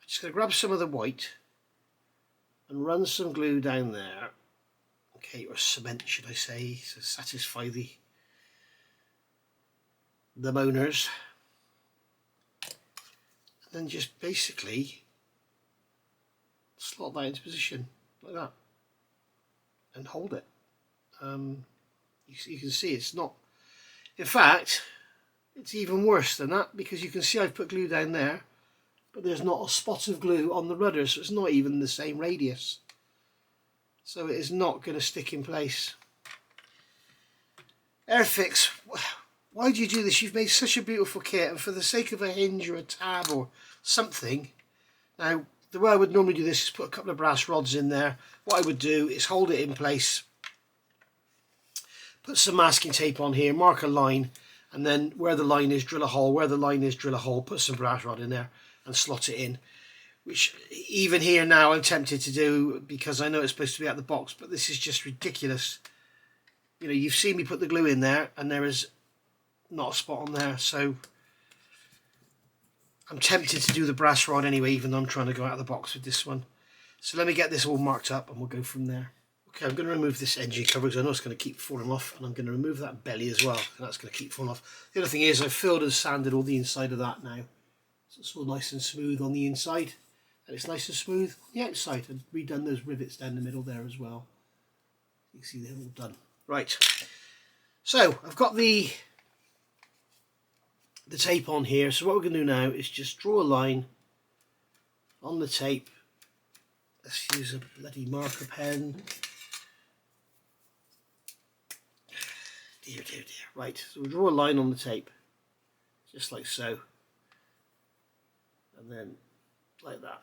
I'm just going to grab some of the white and run some glue down there. Okay, or cement should I say, to satisfy the moaners. And then just basically slot that into position like that and hold it. You can see it's not, in fact it's even worse than that, because you can see I've put glue down there, but there's not a spot of glue on the rudder, so it's not even the same radius, so it is not going to stick in place. Airfix, why do you do this? You've made such a beautiful kit, and for the sake of a hinge or a tab or something, now the way I would normally do this is put a couple of brass rods in there. What I would do is hold it in place, put some masking tape on here, mark a line, and then where the line is, drill a hole, where the line is, drill a hole, put some brass rod in there and slot it in. Which even here now I'm tempted to do, because I know it's supposed to be out the box, but this is just ridiculous. You know, you've seen me put the glue in there and there is not a spot on there, so I'm tempted to do the brass rod anyway, even though I'm trying to go out of the box with this one. So let me get this all marked up and we'll go from there. Okay, I'm going to remove this engine cover because I know it's going to keep falling off, and I'm going to remove that belly as well, and that's going to keep falling off. The other thing is I've filled and sanded all the inside of that now, so it's all nice and smooth on the inside, and it's nice and smooth on the outside. I've redone those rivets down the middle there as well. You can see they're all done. Right, so I've got the tape on here, so what we're going to do now is just draw a line on the tape. Let's use a bloody marker pen. Dear, dear, dear. Right, so we'll draw a line on the tape, just like so, and then like that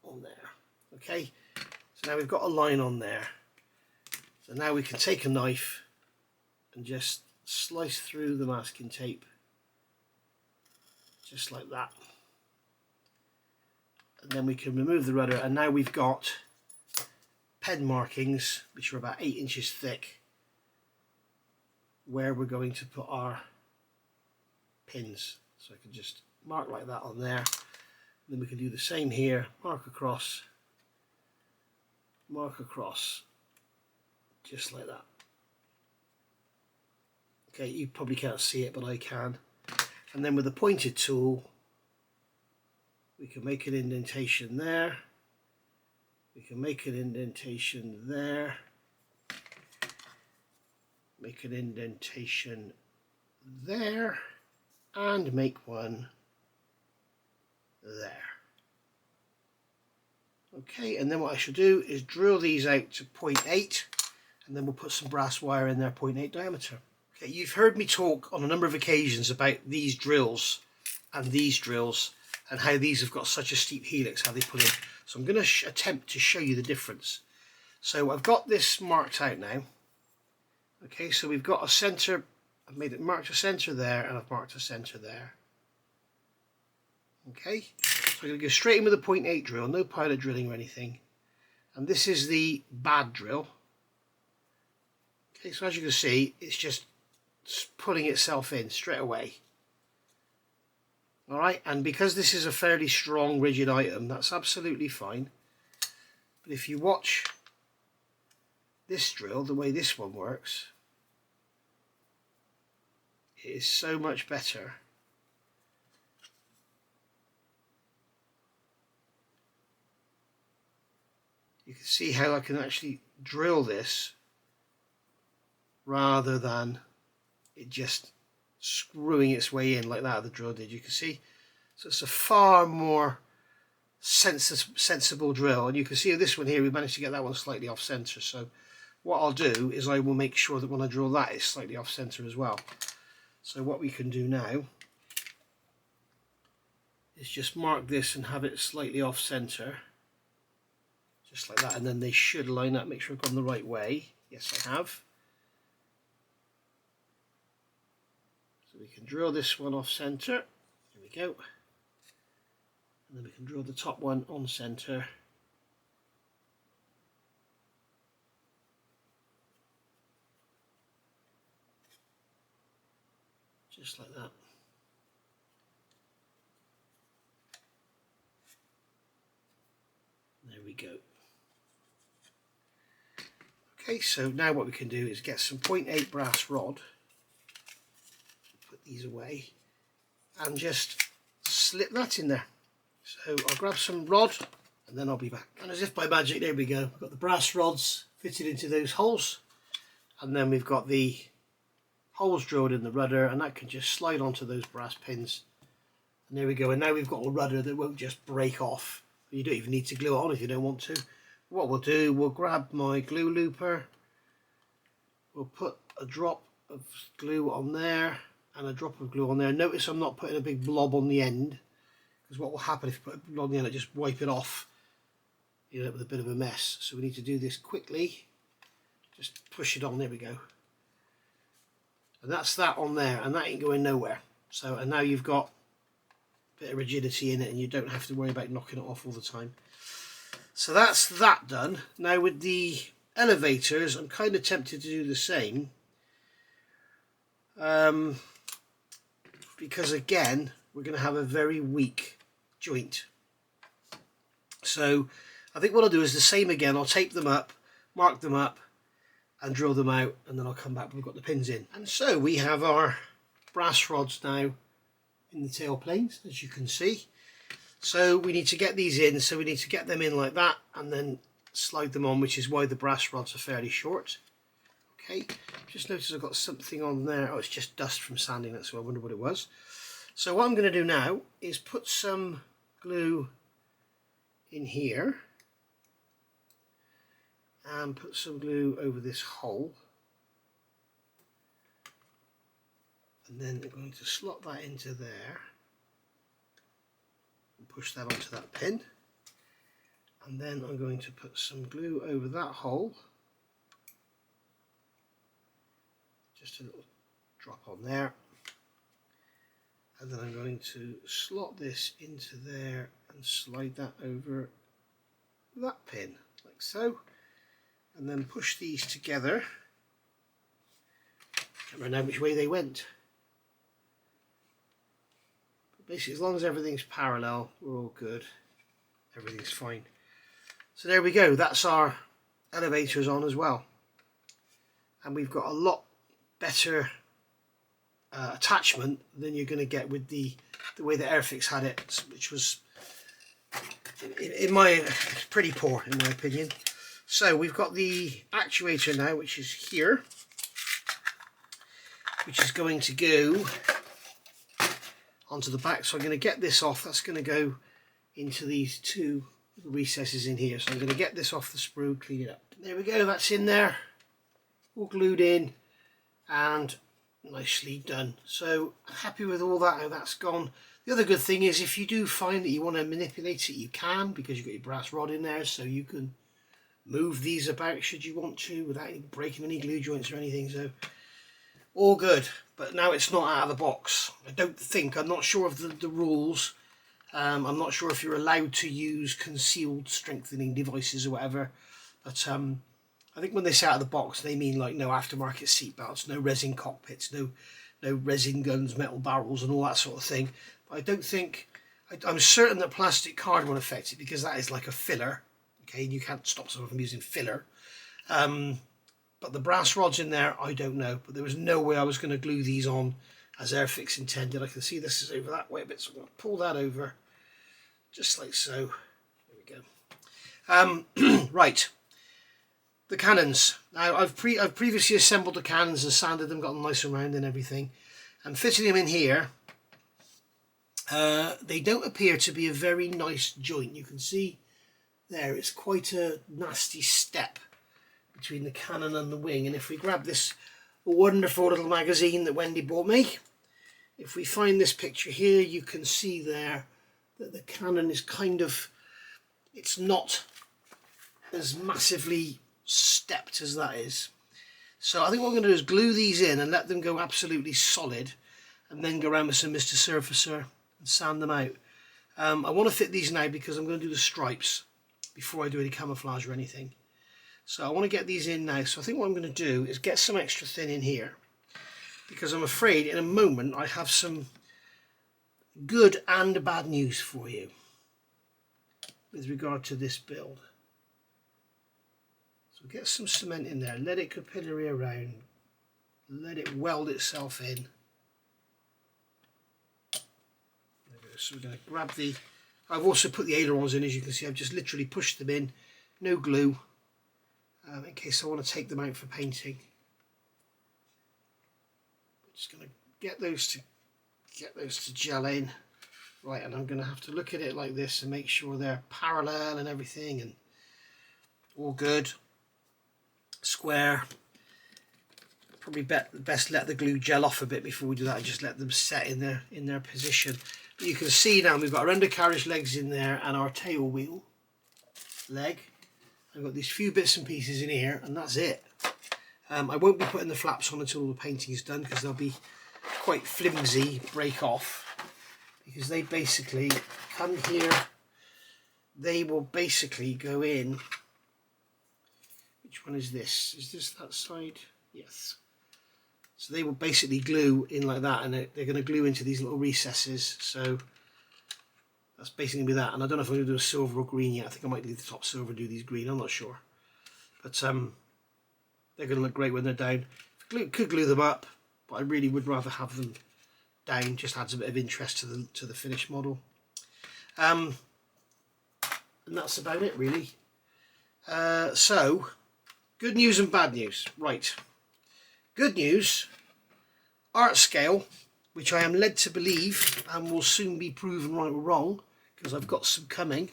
on there. Okay, so now we've got a line on there. So now we can take a knife and just slice through the masking tape, just like that. And then we can remove the rudder, and now we've got pen markings which are about 8 inches thick where we're going to put our pins. So I can just mark like that on there, and then we can do the same here, mark across, just like that. Okay, you probably can't see it, but I can. And then with the pointed tool we can make an indentation there, we can make an indentation there, make an indentation there, and make one there. Okay, and then what I should do is drill these out to 0.8, and then we'll put some brass wire in there, 0.8 diameter. Okay, you've heard me talk on a number of occasions about these drills and these drills, and how these have got such a steep helix, how they put in. So I'm going to attempt to show you the difference. So I've got this marked out now. Okay, so we've got a centre, I've made it marked a centre there, and I've marked a centre there. Okay, so I'm going to go straight in with a 0.8 drill, no pilot drilling or anything. and this is the bad drill. Okay, so as you can see, it's just putting itself in straight away. Alright, and because this is a fairly strong rigid item, that's absolutely fine. But if you watch this drill, the way this one works, it is so much better. You can see how I can actually drill this rather than it just screwing its way in like that the drill did. You can see, so it's a far more sensible drill, and you can see this one here, we managed to get that one slightly off center. So what I'll do is I will make sure that when I drill that, it's slightly off center as well. So what we can do now is just mark this and have it slightly off center, just like that, and then they should line up. Make sure I've gone the right way. Yes, I have. So we can drill this one off center. There we go. And then we can drill the top one on center. Just like that. There we go. Okay, so now what we can do is get some 0.8 brass rod, put these away, and just slip that in there. So I'll grab some rod and then I'll be back. And as if by magic, there we go. We've got the brass rods fitted into those holes, and then we've got the holes drilled in the rudder, and that can just slide onto those brass pins. And there we go. And now we've got a rudder that won't just break off. You don't even need to glue it on if you don't want to. What we'll do, we'll grab my glue looper, we'll put a drop of glue on there and a drop of glue on there. Notice I'm not putting a big blob on the end, because what will happen if you put a blob on the end, it'll just wipe it off. You end up with a bit of a mess. So we need to do this quickly. Just push it on, there we go. And that's that on there, and that ain't going nowhere. So, and now you've got a bit of rigidity in it, and you don't have to worry about knocking it off all the time. So that's that done. Now with the elevators, I'm kind of tempted to do the same. Because again, we're going to have a very weak joint. So I think what I'll do is the same again. I'll tape them up, mark them up, and drill them out, and then I'll come back when we've got the pins in. And so we have our brass rods now in the tail planes, as you can see. So we need to get these in, so we need to get them in like that and then slide them on, which is why the brass rods are fairly short. Okay, just notice I've got something on there. Oh, it's just dust from sanding, that's why I wonder what it was. So what I'm going to do now is put some glue in here and put some glue over this hole. And then I'm going to slot that into there. Push that onto that pin, and then I'm going to put some glue over that hole, just a little drop on there, and then I'm going to slot this into there and slide that over that pin like so, and then push these together. Can't remember now which way they went. Basically, as long as everything's parallel, we're all good. Everything's fine. So there we go. That's our elevators on as well. And we've got a lot better attachment than you're going to get with the way that Airfix had it, which was, pretty poor in my opinion. So we've got the actuator now, which is here, which is going to go onto the back. So I'm going to get this off. That's going to go into these two recesses in here. So I'm going to get this off the sprue, clean it up. There we go, that's in there, all glued in and nicely done. So happy with all that, how that's gone. The other good thing is if you do find that you want to manipulate it, you can, because you've got your brass rod in there, so you can move these about should you want to without breaking any glue joints or anything. So all good. But now it's not out of the box. I don't think, I'm not sure of the rules, I'm not sure if you're allowed to use concealed strengthening devices or whatever, but I think when they say out of the box, they mean like no aftermarket seat belts, no resin cockpits, no resin guns, metal barrels, and all that sort of thing. But I don't think, I'm certain that plastic card won't affect it, because that is like a filler. Okay, and you can't stop someone from using filler. But the brass rods in there, I don't know. But there was no way I was going to glue these on as Airfix intended. I can see this is over that way a bit, so I'm going to pull that over, just like so. There we go. Right. The cannons. Now I've previously assembled the cannons and sanded them, got them nice and round and everything, and fitting them in here. They don't appear to be a very nice joint. You can see there it's quite a nasty step between the cannon and the wing. And if we grab this wonderful little magazine that Wendy bought me, if we find this picture here, you can see there that the cannon is kind of, it's not as massively stepped as that is. So I think what I'm going to do is glue these in and let them go absolutely solid, and then go around with some Mr. Surfacer and sand them out. I want to fit these now because I'm going to do the stripes before I do any camouflage or anything. So I want to get these in now. So I think what I'm going to do is get some extra thin in here, because I'm afraid in a moment I have some good and bad news for you with regard to this build. So get some cement in there, let it capillary around, let it weld itself in. There we go. So we're going to grab the, I've also put the ailerons in, as you can see. I've just literally pushed them in, no glue, in case I want to take them out for painting. Just going to get those to gel in. Right, and I'm going to have to look at it like this and make sure they're parallel and everything, and all good. Square. Probably best let the glue gel off a bit before we do that, and just let them set in their position. But you can see now we've got our undercarriage legs in there and our tail wheel leg. I've got these few bits and pieces in here, and that's it. I won't be putting the flaps on until all the painting is done, because they'll be quite flimsy, break off, because they basically come here. They will basically go in. Which one is this? Is this that side? Yes. So they will basically glue in like that, and they're going to glue into these little recesses. So that's basically going to be that. And I don't know if I'm going to do a silver or green yet. I think I might leave the top silver and do these green. I'm not sure. But they're going to look great when they're down. Could glue them up, but I really would rather have them down. Just adds a bit of interest to the finished model. And that's about it, really. So, good news and bad news. Right. Good news, art scale, which I am led to believe and will soon be proven right or wrong, because I've got some coming.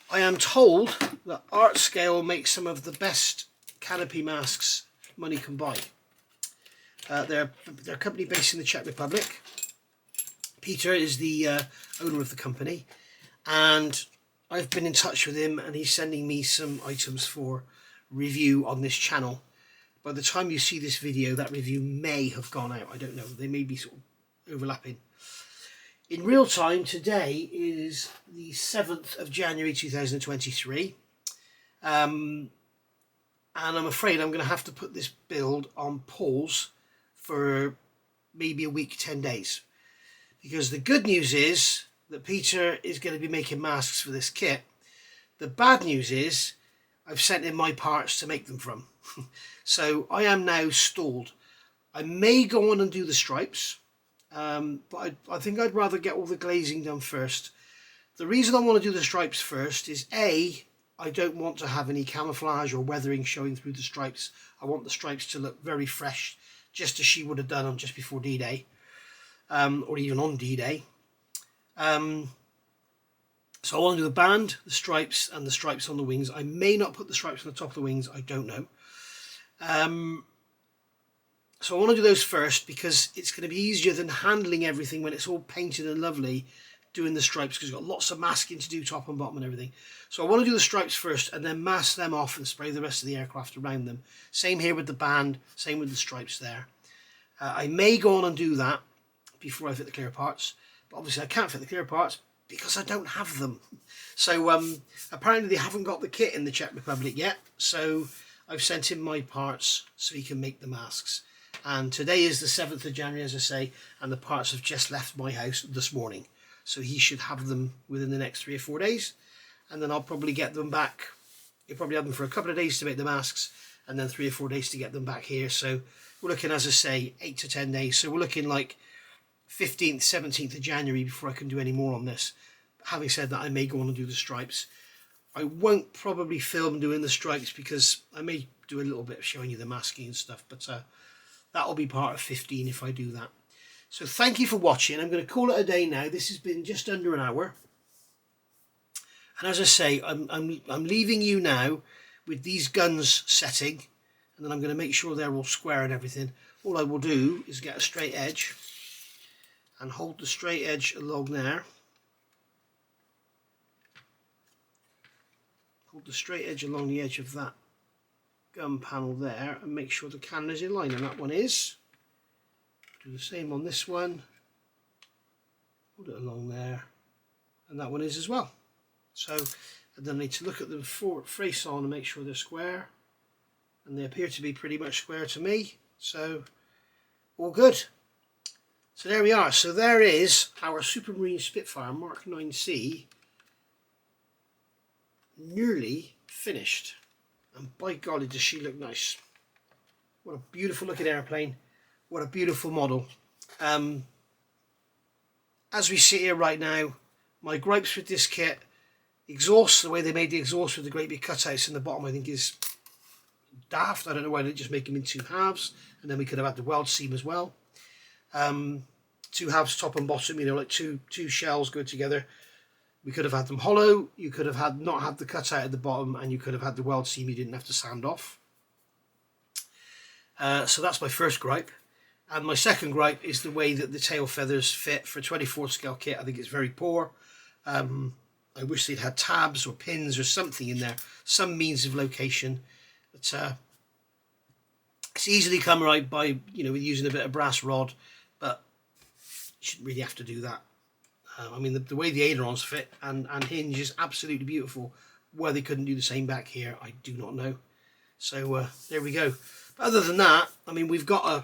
I am told that art scale makes some of the best canopy masks money can buy. They're a company based in the Czech Republic. Peter is the owner of the company, and I've been in touch with him, and he's sending me some items for review on this channel. By the time you see this video, that review may have gone out. I don't know. They may be sort of overlapping. In real time, today is the 7th of January 2023. And I'm afraid I'm going to have to put this build on pause for maybe a week, 10 days. Because the good news is that Peter is going to be making masks for this kit. The bad news is I've sent in my parts to make them from. So I am now stalled. I may go on and do the stripes, but I think I'd rather get all the glazing done first. The reason I want to do the stripes first is A, I don't want to have any camouflage or weathering showing through the stripes. I want the stripes to look very fresh, just as she would have done on just before D-Day, or even on D-Day. So I want to do the band, the stripes, and the stripes on the wings. I may not put the stripes on the top of the wings, I don't know. So I want to do those first, because it's going to be easier than handling everything when it's all painted and lovely, doing the stripes, because you've got lots of masking to do top and bottom and everything. So I want to do the stripes first and then mask them off and spray the rest of the aircraft around them. Same here with the band, same with the stripes there. I may go on and do that before I fit the clear parts, but obviously I can't fit the clear parts because I don't have them. So apparently they haven't got the kit in the Czech Republic yet, so I've sent him my parts so he can make the masks. And today is the 7th of January, as I say, and the parts have just left my house this morning. So he should have them within the next 3 or 4 days, and then I'll probably get them back. He'll probably have them for a couple of days to make the masks, and then 3 or 4 days to get them back here. So we're looking, as I say, 8 to 10 days. So we're looking like 15th, 17th of January before I can do any more on this. But having said that, I may go on and do the stripes. I won't probably film doing the stripes because I may do a little bit of showing you the masking and stuff, but that'll be part of 15 if I do that. So thank you for watching. I'm going to call it a day now. This has been just under an hour. And as I say, I'm leaving you now with these guns setting, and then I'm going to make sure they're all square and everything. All I will do is get a straight edge and hold the straight edge along there. Hold the straight edge along the edge of that gun panel there and make sure the cannon is in line, and that one is. Do the same on this one. Hold it along there, and that one is as well. So I then need to look at them face on and make sure they're square, and they appear to be pretty much square to me, so all good. So there we are. So there is our Supermarine Spitfire Mk.IXc nearly finished, and by golly does she look nice. What a beautiful looking airplane, what a beautiful model. As we sit here right now, my gripes with this kit: exhaust, the way they made the exhaust with the great big cutouts in the bottom, I think is daft. I don't know why they didn't just make them in 2 halves, and then we could have had the weld seam as well. 2 halves top and bottom, you know, like two shells go together. We could have had them hollow. You could have had not had the cutout at the bottom, and you could have had the weld seam you didn't have to sand off. So that's my first gripe. And my second gripe is the way that the tail feathers fit for a 24 scale kit. I think it's very poor. I wish they'd had tabs or pins or something in there, some means of location. But it's easily come right by, you know, with using a bit of brass rod, but you shouldn't really have to do that. I mean, the way the ailerons fit and hinge is absolutely beautiful. Why they couldn't do the same back here, I do not know. So there we go. But other than that, I mean, we've got a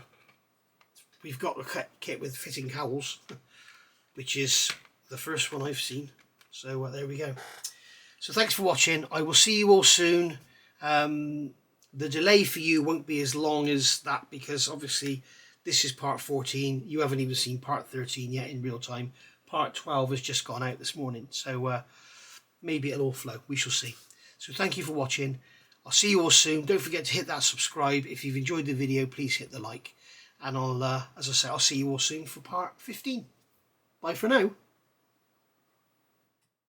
kit with fitting cowls, which is the first one I've seen. So there we go. So thanks for watching. I will see you all soon. The delay for you won't be as long as that, because obviously this is part 14. You haven't even seen part 13 yet in real time. Part 12 has just gone out this morning. So maybe it'll all flow. We shall see. So thank you for watching. I'll see you all soon. Don't forget to hit that subscribe. If you've enjoyed the video, please hit the like. And I'll, as I say, I'll see you all soon for part 15. Bye for now.